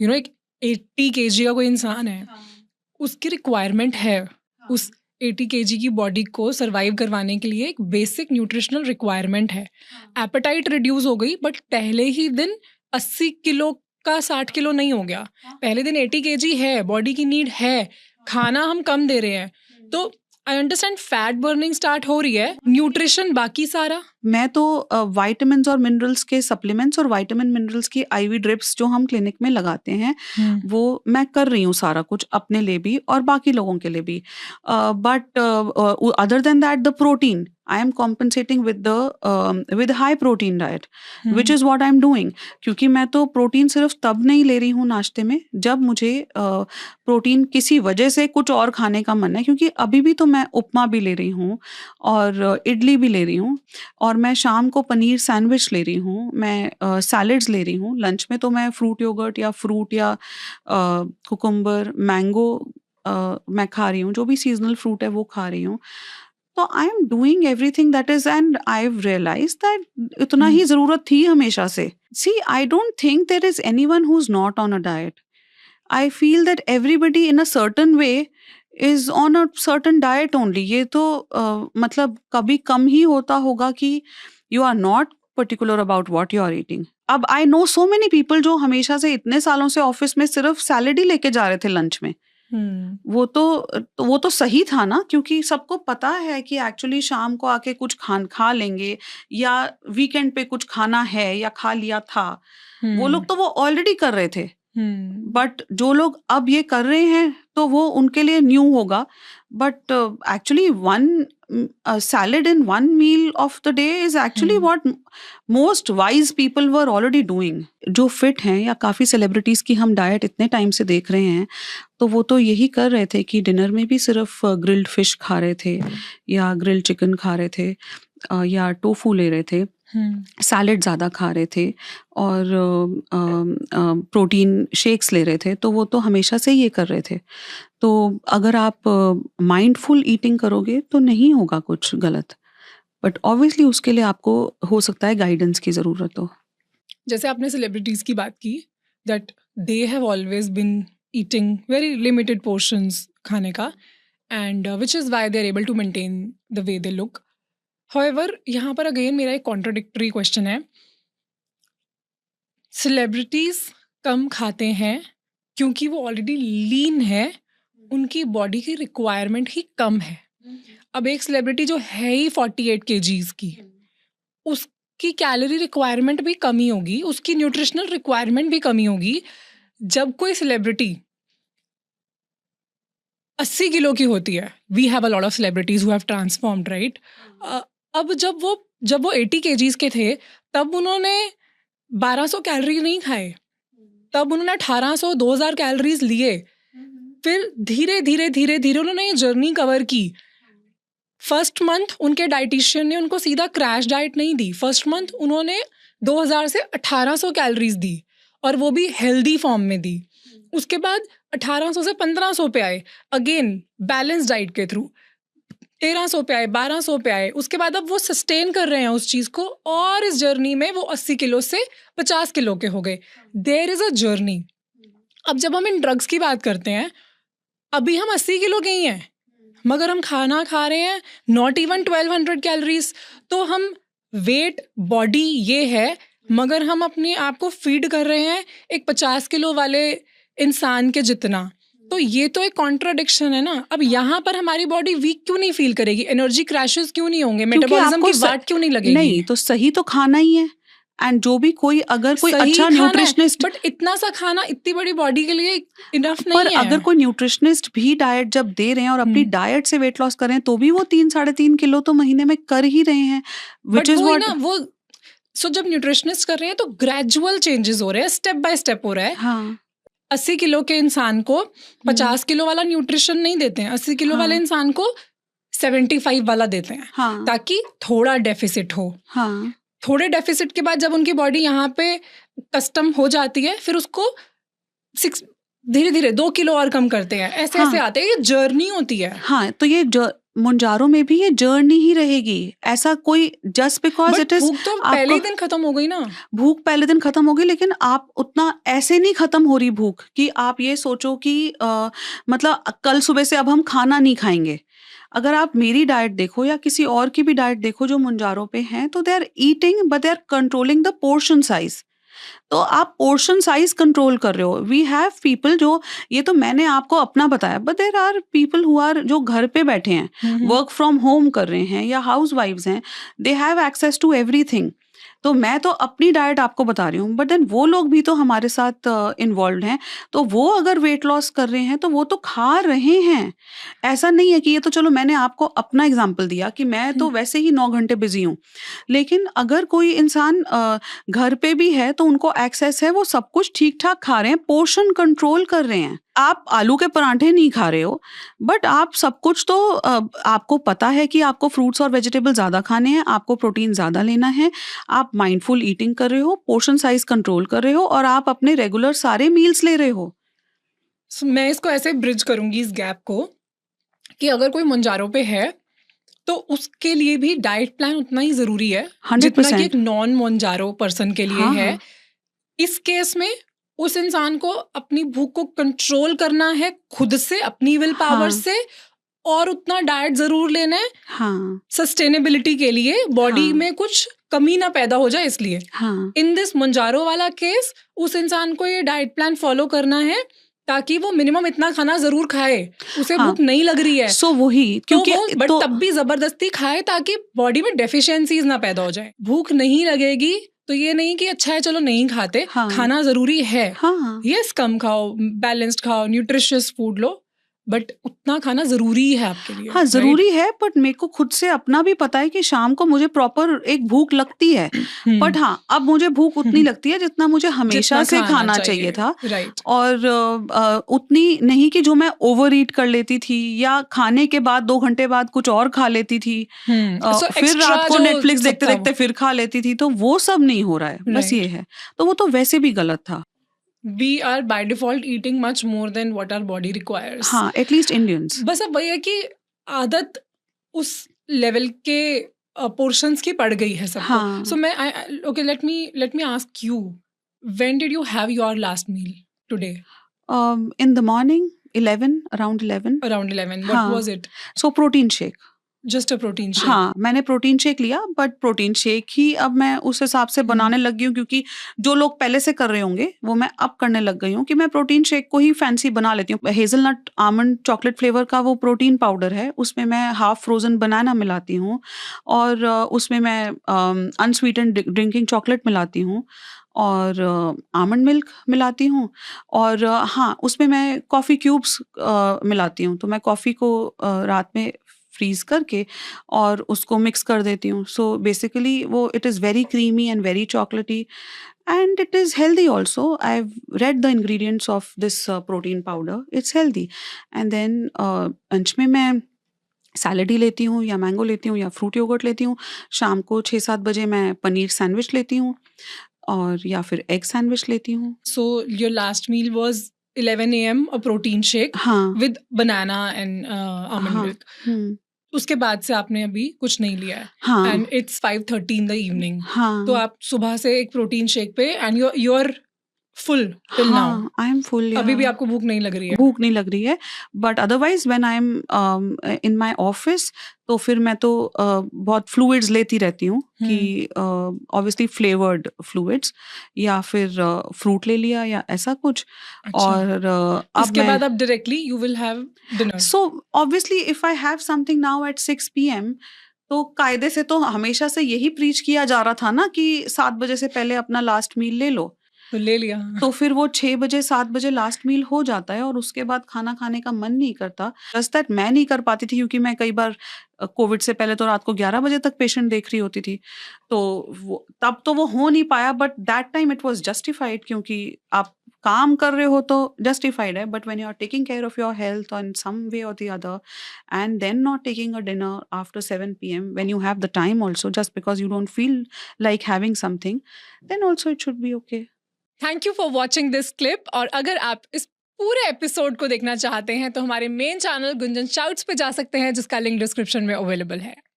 एक 80 kg का कोई इंसान है, उसकी रिक्वायरमेंट है उस 80 kg की बॉडी को सरवाइव करवाने के लिए, एक बेसिक न्यूट्रिशनल रिक्वायरमेंट है। एपेटाइट रिड्यूस हो गई, बट पहले ही दिन 80 किलो का 60 किलो नहीं हो गया, पहले दिन 80 kg है, बॉडी की नीड है, खाना हम कम दे रहे हैं, तो I understand fat burning start हो रही है, न्यूट्रिशन बाकी सारा। मैं तो वाइटामिन्स और मिनरल्स के सप्लीमेंट्स और वाइटामिन मिनरल्स की आईवी ड्रिप्स जो हम क्लिनिक में लगाते हैं वो मैं कर रही हूँ सारा कुछ अपने लिए भी और बाकी लोगों के लिए भी, but other than that the protein I am compensating with high protein diet which is what I am doing, क्योंकि मैं तो प्रोटीन सिर्फ तब नहीं ले रही हूँ नाश्ते में जब मुझे प्रोटीन किसी वजह से कुछ और खाने का मन है, क्योंकि अभी भी तो मैं उपमा भी ले रही हूँ और इडली भी ले रही हूँ और मैं शाम को पनीर सैंडविच ले रही हूँ, मैं सैलड्स ले रही हूँ, लंच में तो मैं फ्रूट योगर्ट या फ्रूट या कुकुम्बर मैंगो मैं खा रही हूँ, जो भी सीजनल फ्रूट है वो खा रही हूँ। तो I am doing everything that is, and I have realise that इतना ही जरूरत थी हमेशा से। See I don't think there is anyone who is not on a diet. I feel that everybody in a certain way is on a certain diet only. ये तो मतलब कभी कम ही होता होगा कि you are not particular about what you are eating. अब I know so many people जो हमेशा से इतने सालों से ऑफिस में सिर्फ सैलेड ही लेके जा रहे थे लंच में। वो तो सही था ना, क्योंकि सबको पता है कि एक्चुअली शाम को आके कुछ खा लेंगे या वीकेंड पे कुछ खाना है या खा लिया था। वो लोग तो वो ऑलरेडी कर रहे थे, बट जो लोग अब ये कर रहे हैं तो वो उनके लिए न्यू होगा। But actually one salad in one meal of the day is actually what most wise people were already doing. जो फिट हैं या काफ़ी सेलिब्रिटीज़ की हम डाइट इतने टाइम से देख रहे हैं, तो वो तो यही कर रहे थे कि डिनर में भी सिर्फ ग्रिल्ड फिश खा रहे थे या ग्रिल्ड चिकन खा रहे थे या टोफू ले रहे थे, सैलेड ज़्यादा खा रहे थे और प्रोटीन शेक्स ले रहे थे। तो वो तो हमेशा से ये कर रहे थे। तो अगर आप माइंडफुल ईटिंग करोगे तो नहीं होगा कुछ गलत, बट ऑब्वियसली उसके लिए आपको हो सकता है गाइडेंस की ज़रूरत हो। जैसे आपने सेलिब्रिटीज़ की बात की, that they have always been eating very limited portions खाने का, and which is why they are able to maintain the way they look. However यहाँ पर अगेन मेरा एक कॉन्ट्राडिक्टरी क्वेश्चन है, सेलिब्रिटीज़ कम खाते हैं क्योंकि वो ऑलरेडी लीन है, उनकी बॉडी की रिक्वायरमेंट ही कम है। अब एक सेलिब्रिटी जो है ही 48 kgs की, उसकी कैलोरी रिक्वायरमेंट भी कमी होगी, उसकी न्यूट्रिशनल रिक्वायरमेंट भी कमी होगी। जब कोई सेलिब्रिटी 80 किलो की होती है, we have a lot of celebrities who have transformed, right. अब जब वो 80 kgs के थे, तब उन्होंने 1200 कैलोरी नहीं खाए, तब उन्होंने 1800 2000 कैलोरीज लिए। फिर धीरे धीरे धीरे धीरे उन्होंने ये जर्नी कवर की। फर्स्ट मंथ उनके डाइटिशियन ने उनको सीधा क्रैश डाइट नहीं दी, फर्स्ट मंथ उन्होंने 2000 से 1800 कैलोरीज दी, और वो भी हेल्दी फॉर्म में दी। उसके बाद 1800 से 1500 पे आए, अगेन बैलेंस डाइट के थ्रू 1300 पे आए, 1200 पे आए। उसके बाद अब वो सस्टेन कर रहे हैं उस चीज़ को, और इस जर्नी में वो 80 किलो से 50 किलो के हो गए। There is a journey. अब जब हम इन ड्रग्स की बात करते हैं, अभी हम 80 किलो के ही हैं, मगर हम खाना खा रहे हैं नॉट इवन 1200 कैलोरीज। तो हम वेट बॉडी ये है, मगर हम अपने आप को फीड कर रहे हैं एक 50 किलो वाले इंसान के जितना। तो ये तो एक कॉन्ट्राडिक्शन है ना। अब यहाँ पर हमारी बॉडी वीक क्यों नहीं फील करेगी, एनर्जी क्रैशेस क्यों नहीं होंगे, मेटाबॉलिज्म की वाट क्यों नहीं लगेगी? नहीं, तो सही तो खाना ही है। एंड जो भी कोई अगर कोई अच्छा न्यूट्रिशनिस्ट, बट इतना सा खाना इतनी बड़ी बॉडी के लिए इनफ नहीं है। पर अगर कोई न्यूट्रिशनिस्ट भी डाइट जब दे रहे हैं और अपनी डाइट से वेट लॉस कर रहे हैं, तो भी वो 3-3.5 किलो तो महीने में कर ही रहे हैं, विच इज व्हाट वो। सो जब न्यूट्रिशनिस्ट कर रहे हैं तो ग्रेजुअल चेंजेस हो रहे हैं, स्टेप बाय स्टेप हो रहा है। हाँ। 80 किलो के इंसान को 50 किलो वाला न्यूट्रिशन नहीं देते हैं, 80 किलो वाले इंसान को 75 वाला देते हैं। हाँ। ताकि थोड़ा डेफिसिट हो। हाँ। थोड़े डेफिसिट के बाद जब उनकी बॉडी यहाँ पे कस्टम हो जाती है, फिर उसको धीरे धीरे 2 किलो और कम करते हैं, ऐसे ऐसे आते हैं। ये जर्नी होती है। हाँ, तो ये मुंजारो में भी ये जर्नी ही रहेगी, ऐसा कोई just because but it is भूख तो पहले ही दिन खत्म हो गई ना। भूख पहले दिन खत्म हो गई, लेकिन आप उतना ऐसे नहीं खत्म हो रही भूख कि आप ये सोचो कि मतलब कल सुबह से अब हम खाना नहीं खाएंगे। अगर आप मेरी डाइट देखो या किसी और की भी डाइट देखो जो मुंजारो पे हैं, तो they are eating but they are controlling the portion size. तो आप पोर्शन साइज कंट्रोल कर रहे हो। वी हैव पीपल जो, ये तो मैंने आपको अपना बताया, but there are people who are जो घर पे बैठे हैं, वर्क फ्रॉम होम कर रहे हैं या हाउस वाइफ्स हैं, they have access to everything. तो मैं तो अपनी डाइट आपको बता रही हूँ, बट देन वो लोग भी तो हमारे साथ इन्वॉल्व हैं। तो वो अगर वेट लॉस कर रहे हैं तो वो तो खा रहे हैं। ऐसा नहीं है कि ये तो चलो मैंने आपको अपना एग्जाम्पल दिया कि मैं तो वैसे ही 9 घंटे बिजी हूँ, लेकिन अगर कोई इंसान घर पे भी है तो उनको एक्सेस है, वो सब कुछ ठीक ठाक खा रहे हैं, पोर्शन कंट्रोल कर रहे हैं। आप आलू के परांठे नहीं खा रहे हो, बट आप सब कुछ तो आपको पता है कि आपको फ्रूट्स और वेजिटेबल ज़्यादा खाने हैं, आपको प्रोटीन ज़्यादा लेना है, आप माइंडफुल ईटिंग कर रहे हो, पोर्शन साइज कंट्रोल कर रहे हो, और आप अपने रेगुलर सारे मील्स ले रहे हो। So, मैं इसको ऐसे ब्रिज करूंगी इस गैप को कि अगर कोई मुंजारो पे है तो उसके लिए भी डाइट प्लान उतना ही ज़रूरी है 100%। जितना कि एक नॉन मुंजारो पर्सन के लिए हाँ, है। हाँ। इस केस में उस इंसान को अपनी भूख को कंट्रोल करना है खुद से, अपनी विल पावर हाँ। से, और उतना डाइट ज़रूर लेना है हाँ, सस्टेनेबिलिटी के लिए, बॉडी हाँ। में कुछ कमी ना पैदा हो जाए इसलिए। हाँ, इन दिस मुंजारो वाला केस उस इंसान को ये डाइट प्लान फॉलो करना है ताकि वो मिनिमम इतना खाना जरूर खाए। उसे हाँ। भूख नहीं लग रही है सो वही, क्योंकि तो वो बट तब भी जबरदस्ती खाए ताकि बॉडी में डेफिशिएंसीज ना पैदा हो जाए। भूख नहीं लगेगी तो ये नहीं कि अच्छा है चलो नहीं खाते, हाँ। खाना जरूरी है। हाँ, यस, कम खाओ, बैलेंस्ड खाओ, न्यूट्रिशियस फूड लो, बट उतना खाना जरूरी है आपके लिए। हाँ, जरूरी है, बट मेरे को खुद से अपना भी पता है कि शाम को मुझे प्रॉपर एक भूख लगती है, बट हाँ, अब मुझे भूख उतनी लगती है जितना मुझे हमेशा से खाना चाहिए था, राइट। और उतनी नहीं कि जो मैं ओवर ईट कर लेती थी या खाने के बाद 2 घंटे बाद कुछ और खा लेती थी, फिर रात को नेटफ्लिक्स देखते देखते फिर खा लेती थी, तो वो सब नहीं हो रहा है, बस ये है। तो वो तो वैसे भी गलत था। We are by default eating much more than what our body requires. हाँ, एटलीस्ट इंडियंस। बस अब वही है कि आदत उस लेवल के पोर्शंस की पड़ गई है सबको। हाँ। So मैं okay, let me ask you, when did you have your last meal today? In the morning, 11, around 11. Around 11. What हाँ. was it? So protein shake. Just a protein shake. हाँ, मैंने प्रोटीन शेक लिया, but protein shake ही अब मैं उस हिसाब से बनाने लग गई हूँ, क्योंकि जो लोग पहले से कर रहे होंगे वो मैं अब करने लग गई हूँ कि मैं प्रोटीन शेक को ही फैंसी बना लेती हूँ। हेजलनट आमंड चॉकलेट फ्लेवर का वो प्रोटीन पाउडर है, उसमें मैं हाफ फ्रोजन बनाना मिलाती हूँ, और उसमें मैं अनस्वीटेंड ड्रिंकिंग चॉकलेट मिलाती हूँ, और आमंड मिल्क मिलाती हूँ, और हाँ, उसमें मैं कॉफ़ी क्यूब्स मिलाती हूँ। तो मैं कॉफ़ी को रात में फ्रीज करके और उसको मिक्स कर देती हूँ। सो बेसिकली वो it is very creamy and very chocolatey, and it is healthy also. I have read the ingredients of this protein powder, it's healthy. And then lunch में मैं सैलड ही लेती हूँ, या मैंगो लेती हूँ, या फ्रूट योगर्ट लेती हूँ। शाम को 6-7 बजे मैं पनीर सैंडविच लेती हूँ, और या फिर एग सैंडविच लेती हूँ। So your last meal was 11 a.m. a protein shake हाँ, with banana and almond हाँ, milk. उसके बाद से आपने अभी कुछ नहीं लिया है, हाँ, and it's 5:30 in the evening. हाँ, तो आप सुबह से एक प्रोटीन शेक पे and you are full till now. हाँ, आई एम फुल। अभी भी आपको भूख नहीं लग रही है? भूख नहीं लग रही है, but otherwise when I am in my office, तो फिर मैं तो बहुत फ्लूइड्स लेती रहती हूँ, कि ऑब्वियसली फ्लेवर्ड फ्लूइड्स, या फिर फ्रूट ले लिया या ऐसा कुछ। अच्छा। और अब इसके बाद आप directly you will have dinner. So obviously if I have something now at 6 PM, तो कायदे से तो हमेशा से यही प्रीच किया जा रहा था ना कि 7 बजे से पहले अपना लास्ट मील ले लो, तो ले लिया। तो फिर वो 6 बजे 7 बजे लास्ट मील हो जाता है, और उसके बाद खाना खाने का मन नहीं करता। जस्ट दैट मैं नहीं कर पाती थी, क्योंकि मैं कई बार कोविड से पहले तो रात को 11 बजे तक पेशेंट देख रही होती थी, तो वो तब तो वो हो नहीं पाया, but that time it was justified, क्योंकि आप काम कर रहे हो तो जस्टिफाइड है। But when you are taking care of your health in some way और the other, and then not taking a dinner after 7 PM when you have the time also, just because you don't feel like having something, then also it should be okay. Thank you for watching this clip. और अगर आप इस पूरे episode को देखना चाहते हैं तो हमारे मेन चैनल गुंजन शाउट्स पे जा सकते हैं, जिसका लिंक डिस्क्रिप्शन में अवेलेबल है।